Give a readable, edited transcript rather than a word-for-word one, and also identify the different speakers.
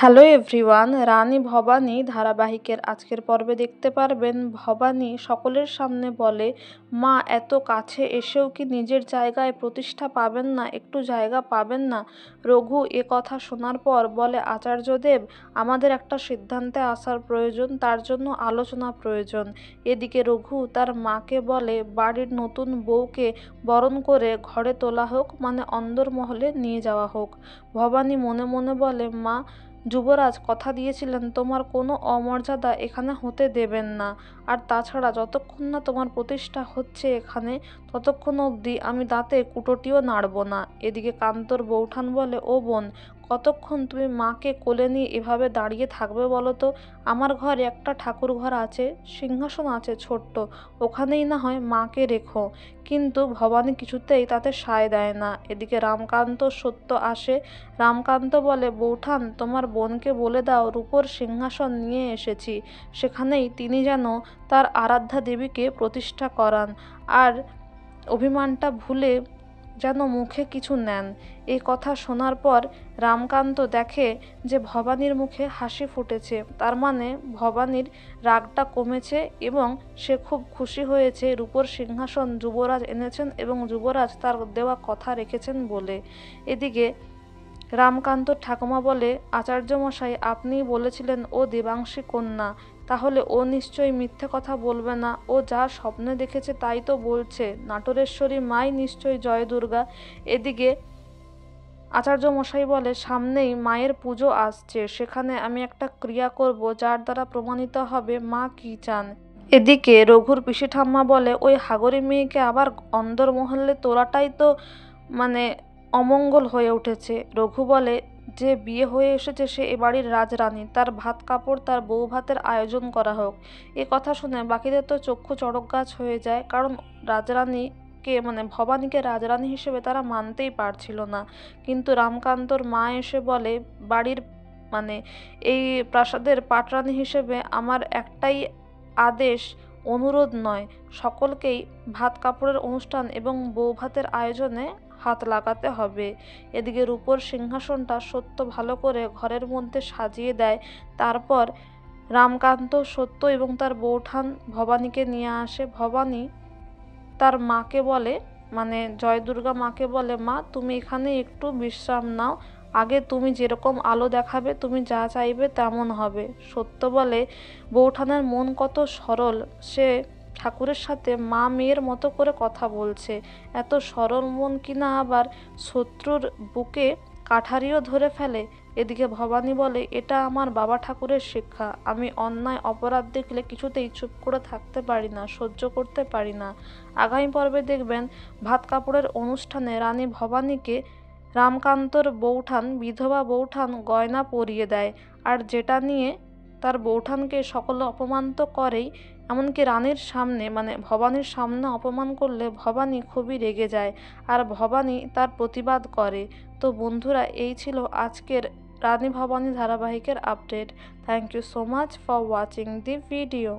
Speaker 1: Hello everyone, রানী ভবানী ধারাবাহিকের আজকের পর্বে দেখতে পারবেন ভবানী সকলের সামনে বলে, মা এত কাছে এসেও কি নিজের জায়গায় প্রতিষ্ঠা পাবেন না, একটু জায়গা পাবেন না? রঘু এ কথা শোনার পর বলে, আচার্যদেব, আমাদের একটা সিদ্ধান্তে আসার প্রয়োজন, তার জন্য আলোচনা প্রয়োজন। এদিকে রঘু তার মাকে বলে, বাড়ির নতুন বউকে বরণ করে ঘরে তোলা হোক, মানে অন্দরমহলে নিয়ে যাওয়া হোক। ভবানী মনে মনে বলে, মা, যুবরাজ কথা দিয়েছিলেন তোমার কোনো অমর্যাদা এখানে হতে দেবেন না, আর তাছাড়া যতক্ষণ না তোমার প্রতিষ্ঠা হচ্ছে এখানে, ততক্ষণ অবধি আমি দাঁতে কুটোটিও নাড়ব না। এদিকে কান্তর বৌঠান বলে, ও বোন, কতক্ষণ তুমি মাকে কোলে নিয়ে এভাবে দাঁড়িয়ে থাকবে বলো তো? আমার ঘরে একটা ঠাকুর ঘর আছে, সিংহাসন আছে ছোট্ট, ওখানেই না হয় মাকে রেখো। কিন্তু ভবানী কিছুতেই তাতে সায় দেয় না। এদিকে রামকান্ত সত্য আসে। রামকান্ত বলে, বৌঠান, তোমার বোনকে বলে দাও রূপোর সিংহাসন নিয়ে এসেছি, সেখানেই তিনি যেন তার আরাধ্যা দেবীকে প্রতিষ্ঠা করান, আর অভিমানটা ভুলে যেন মুখে কিছু নেন। এই কথা শোনার পর রামকান্ত দেখে যে ভবানীর মুখে হাসি ফুটেছে, তার মানে ভবানীর রাগটা কমেছে এবং সে খুব খুশি হয়েছে রূপোর সিংহাসন যুবরাজ এনেছেন এবং যুবরাজ তার দেওয়া কথা রেখেছেন বলে। এদিকে রামকান্তর ঠাকুমা বলে, আচার্যমশাই, আপনিই বলেছিলেন ও দেবাংশী কন্যা, তাহলে ও নিশ্চয়ই মিথ্যে কথা বলবে না, ও যা স্বপ্নে দেখেছে তাই তো বলছে, নাটোরেশ্বরী মাই নিশ্চয়ই জয় দুর্গা। এদিকে আচার্যমশাই বলে, সামনেই মায়ের পুজো আসছে, সেখানে আমি একটা ক্রিয়া করব যার দ্বারা প্রমাণিত হবে মা কী চান। এদিকে রঘুর পিসি ঠাম্মা বলে, ওই হাগরি মেয়েকে আবার অন্দরমহলে তোলাটাই তো মানে অমঙ্গল হয়ে উঠেছে। রঘু বলে, যে বিয়ে হয়ে এসেছে সে এ বাড়ির রাজরানী, তার ভাত কাপড়, তার বউ ভাতের আয়োজন করা হোক। এ কথা শুনে বাকিদের তো চক্ষু চড়ক গাছ হয়ে যায়, কারণ রাজরানীকে ভবানীকে রাজরানী হিসেবে তারা মানতেই পারছিল না। কিন্তু রামকান্তর মা এসে বলে, বাড়ির এই প্রাসাদের পাটরানী হিসেবে আমার একটাই আদেশ, অনুরোধ নয়, সকলকেই ভাত কাপড়ের অনুষ্ঠান এবং বউ ভাতের আয়োজনে হাত লাগাতে হবে। এদিকে রূপোর সিংহাসনটা সত্য ভালো করে ঘরের মধ্যে সাজিয়ে দেয়। তারপর রামকান্ত সত্য এবং তার বৌঠান ভবানীকে নিয়ে আসে। ভবানী তার মাকে বলে, জয় দুর্গা মাকে বলে, মা, তুমি এখানে একটু বিশ্রাম নাও, আগে তুমি যেরকম আলো দেখাবে, তুমি যা চাইবে তেমন হবে। সত্য বলে, বৌঠানের মন কত সরল, সে ঠাকুরের সাথে মা মেয়ের মতো করে কথা বলছে। এত সরল মন কিনা আবার শত্রুর বুকে কাঠারিও ধরে ফেলে। এদিকে ভবানী বলে, এটা আমার বাবা ঠাকুরের শিক্ষা, আমি অন্যায় অপরাধ দেখলে কিছুতেই চুপ করে থাকতে পারি না, সহ্য করতে পারি না। আগামী পর্বে দেখবেন ভাত কাপড়ের অনুষ্ঠানে রানী ভবানীকে রামকান্তর বৌঠান, বিধবা বৌঠান, গয়না পরিয়ে দেয়, আর যেটা নিয়ে তার বৌঠানকে সকলে অপমান তো করেই, এমনকি রানীর সামনে ভবানীর সামনে অপমান করলে ভবানী খুবই রেগে যায়, আর ভবানী তার প্রতিবাদ করে। তো বন্ধুরা, এই ছিল আজকের রানী ভবানী ধারাবাহিকের update. Thank you so much for watching the video.